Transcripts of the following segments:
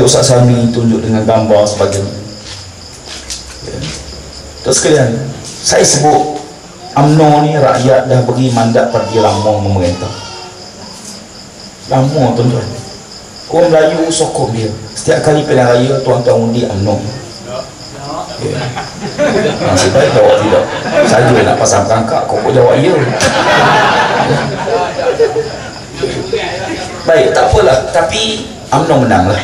Ustaz Sami tunjuk dengan gambar sebagainya. Terus sekalian, saya sebut UMNO ni rakyat dah beri mandat pada dia lama memerintah. Lama tuan-tuan. Orang Melayu sokong dia. Setiap kali pilihan raya tuan-tuan undi UMNO. Nasib baik jawab tidak. Saya nak pasang perangkap, kau jawab ya. Baik, tak apalah. Tapi UMNO menang lah.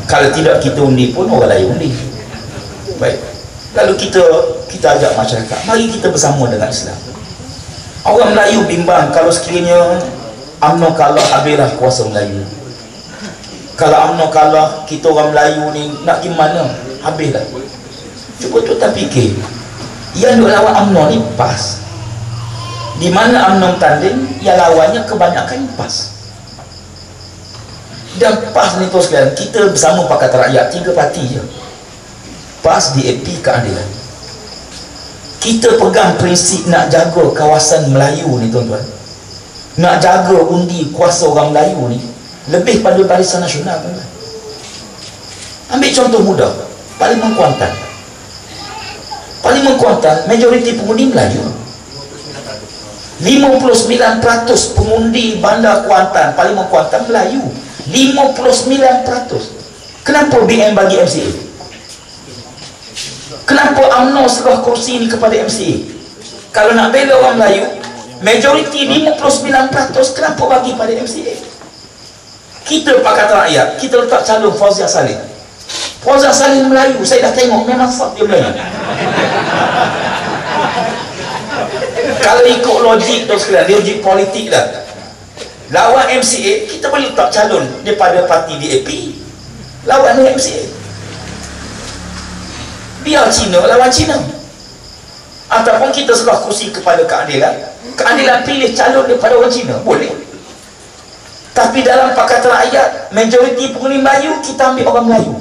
Kalau tidak kita undi pun orang lain undi. Baik. Lalu kita ajak masyarakat, mari kita bersama dengan Islam. Orang Melayu bimbang kalau sekiranya UMNO kalah, habislah kuasa Melayu. Kalau UMNO kalah, kita orang Melayu ni nak pergi mana? Habislah. Cuba tuan fikir, yang duk lawan UMNO ni PAS. Di mana UMNO tanding, yang lawannya kebanyakan PAS. Dan PAS ni terus sekalian, kita bersama Pakatan Rakyat 3 parti je. PAS, DAP, Keadilan. Kita pegang prinsip nak jaga kawasan Melayu ni tuan-tuan. Nak jaga undi kuasa orang Melayu ni lebih pada Barisan Nasional tuan-tuan. Ambil contoh mudah, Parlimen Kuantan. Parlimen Kuantan, majoriti pengundi Melayu. 59% pengundi bandar Kuantan, Parlimen Kuantan Melayu. 59%. Kenapa BM bagi MCA? Kenapa UMNO serah kursi ni kepada MCA? Kalau nak bela orang Melayu, majoriti 59%, kenapa bagi pada MCA? Kita Pakatan Rakyat, kita letak calon Fauziah Salim. Fauziah Salim Melayu, saya dah tengok memang sah dia Melayu. Kalau ikut logik tu sekalian, logik politik dah. Lawan MCA, kita boleh letak calon daripada parti DAP. Lawan dengan MCA. Biar Cina lawan Cina. Ataupun kita serah kursi kepada Keadilan. Keadilan pilih calon daripada orang Cina, boleh. Tapi dalam Pakatan Rakyat, majoriti penghuni Melayu, kita ambil orang Melayu.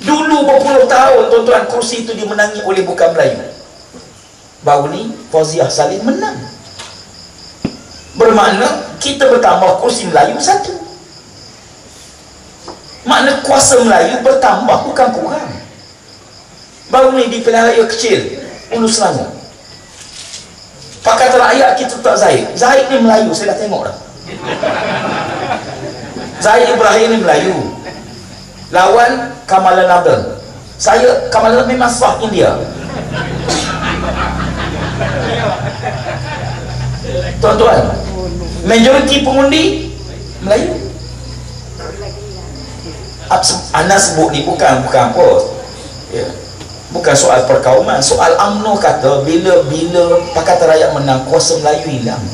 Dulu berpuluh tahun tuan-tuan, kursi itu dimenangi oleh bukan Melayu. Baru ni Fauziah Salim menang. Bermakna kita bertambah kursi Melayu 1. Makna kuasa Melayu bertambah, bukan kurang. Baru ni di pilihan raya kecil Ulu Selangor, Pakatan Rakyat kita tak Zahid. Zahid ni Melayu, saya dah tengok dah. Zahid Ibrahim ni Melayu. Lawan Kamalan Abdul. Saya Kamalan memang sah India. Tuan-tuan, majoriti pengundi Melayu. Anda sebut ni bukan apa ya, bukan soal perkauman. Soal UMNO kata bila Pakatan Rakyat menang, kuasa Melayu hilang.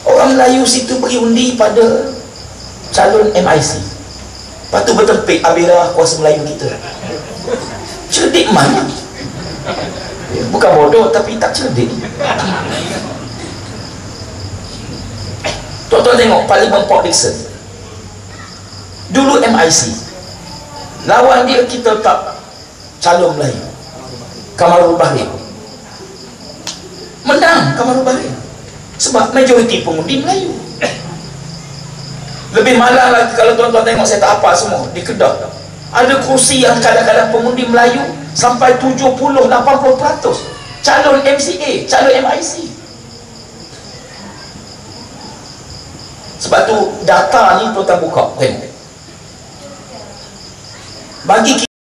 Orang Melayu situ pergi undi pada calon MIC. Lepas tu bertempik, habislah kuasa Melayu kita. Cerdik mana? Bukan bodoh, tapi tak cerdik. Tuan-tuan tengok Parlimen Port Dickson. Dulu MIC, lawan dia kita tak calon Melayu, Kamarul Bahri. Menang Kamarul Bahri sebab majoriti pengundi Melayu. Lebih malang lagi kalau tuan-tuan tengok, saya tak apa semua di Kedah, ada kursi yang kadang-kadang pengundi Melayu sampai 70-80% calon MCA, calon MIC. Sebab tu data ni tuan-tuan buka tengok, bagi